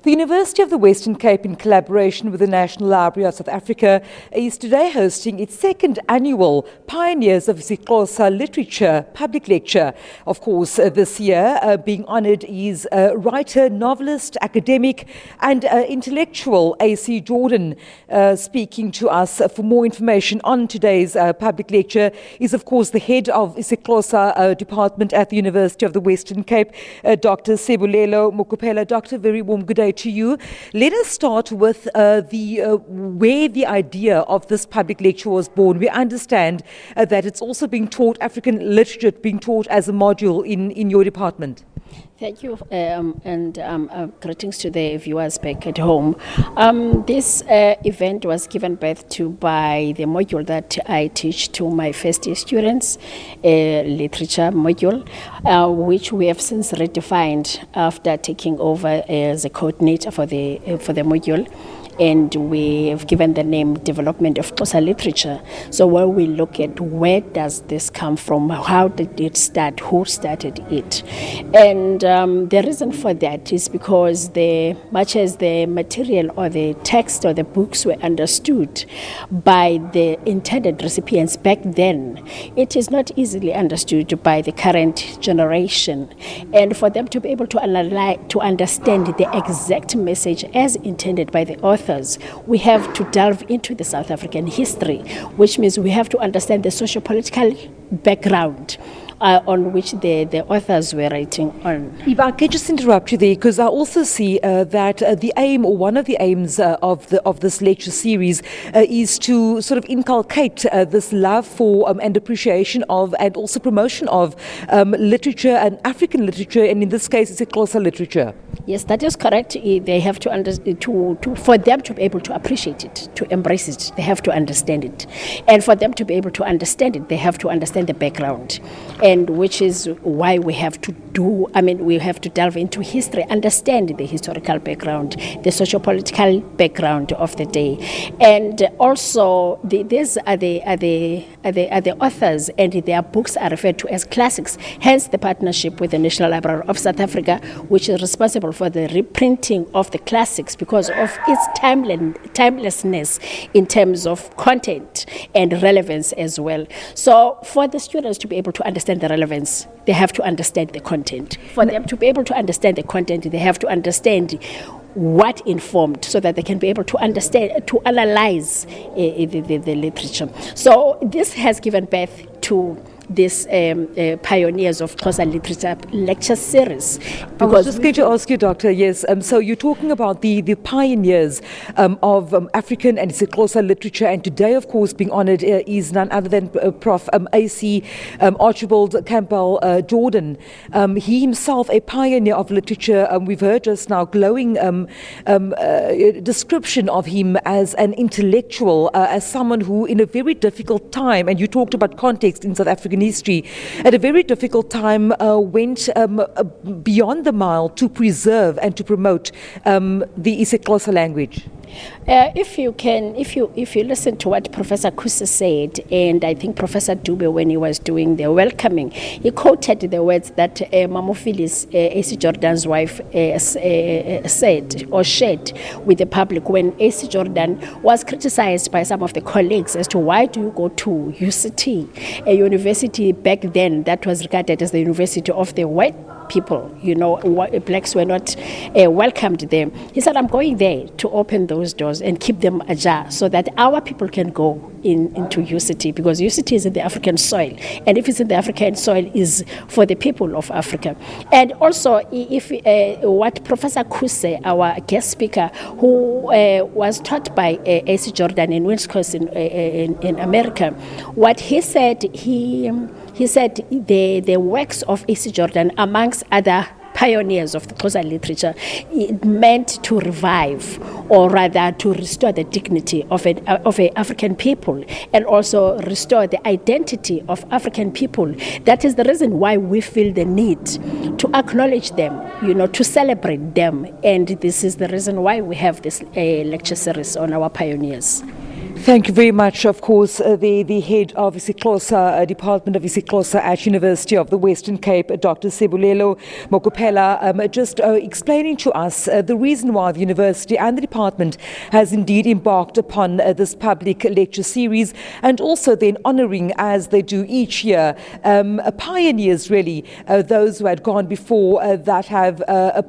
The University of the Western Cape, in collaboration with the National Library of South Africa, is today hosting its second annual Pioneers of Xhosa Literature public lecture. Of course, this year being honoured is writer, novelist, academic and intellectual AC Jordan. Speaking to us for more information on today's public lecture is, of course, the head of Xhosa department at the University of the Western Cape, Dr. Sebulelo Mokopela. Doctor, very warm good day to you. Let us start with where the idea of this public lecture was born. We understand that it's also being taught, African literature being taught as a module in your department. Thank you, and greetings to the viewers back at home. This event was given birth to by the module that I teach to my first year students, literature module, which we have since redefined after taking over as a coordinator for the module. And we have given the name Development of Xhosa Literature. So when we look at where does this come from, how did it start, who started it? And the reason for that is because much as the material or the text or the books were understood by the intended recipients back then, it is not easily understood by the current generation. And for them to be able to understand the exact message as intended by the author, we have to delve into the South African history, which means we have to understand the socio-political background on which the authors were writing on. If I can just interrupt you there, because I also see that the aim, or one of the aims of this lecture series is to sort of inculcate this love for and appreciation of and also promotion of literature and African literature, and in this case it's Xhosa literature. Yes, that is correct. They have to for them to be able to appreciate it, to embrace it, they have to understand it. And for them to be able to understand it, they have to understand the background. And which is why we have to we have to delve into history, understand the historical background, the socio-political background of the day. And also, these are the authors, and their books are referred to as classics. Hence, the partnership with the National Library of South Africa, which is responsible for the reprinting of the classics because of its timelessness in terms of content and relevance as well. So, for the students to be able to understand the relevance, they have to understand the content. For them to be able to understand the content, they have to understand what informed, so that they can be able to understand, to analyze the literature. So this has given birth to this Pioneers of Xhosa Literature lecture series. I was just going to ask you, Doctor, yes, so you're talking about the pioneers of African and Xhosa literature, and today, of course, being honoured is none other than Prof. AC Archibald Campbell Jordan. He himself a pioneer of literature. We've heard just now glowing description of him as an intellectual, as someone who in a very difficult time, and you talked about context in South African history, at a very difficult time went beyond the mile to preserve and to promote the Xhosa language. If you listen to what Professor Kusa said, and I think Professor Dube, when he was doing the welcoming, he quoted the words that Mamo Phyllis, AC Jordan's wife, said or shared with the public when AC Jordan was criticized by some of the colleagues as to why do you go to UCT, a university back then that was regarded as the university of the white people, blacks were not welcomed there. He said, I'm going there to open those doors and keep them ajar so that our people can go into UCT, because UCT is in the African soil, and if it's in the African soil, is for the people of Africa. And also, if what Professor Kuse, our guest speaker, who was taught by AC Jordan in Wisconsin in America, what he said, he said the works of AC Jordan, amongst other pioneers of the Xhosa literature, it meant to revive, or rather to restore the dignity of an African people, and also restore the identity of African people. That is the reason why we feel the need to acknowledge them, to celebrate them, and this is the reason why we have this lecture series on our pioneers. Thank you very much. Of course, the head of isiXhosa Department of isiXhosa at University of the Western Cape, Dr. Sebulelo Mokopela, just explaining to us the reason why the university and the department has indeed embarked upon this public lecture series, and also then honouring, as they do each year, pioneers really, those who had gone before that have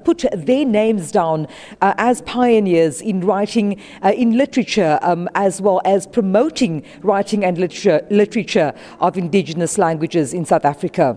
put their names down as pioneers in writing, in literature, as well as promoting writing and literature of indigenous languages in South Africa.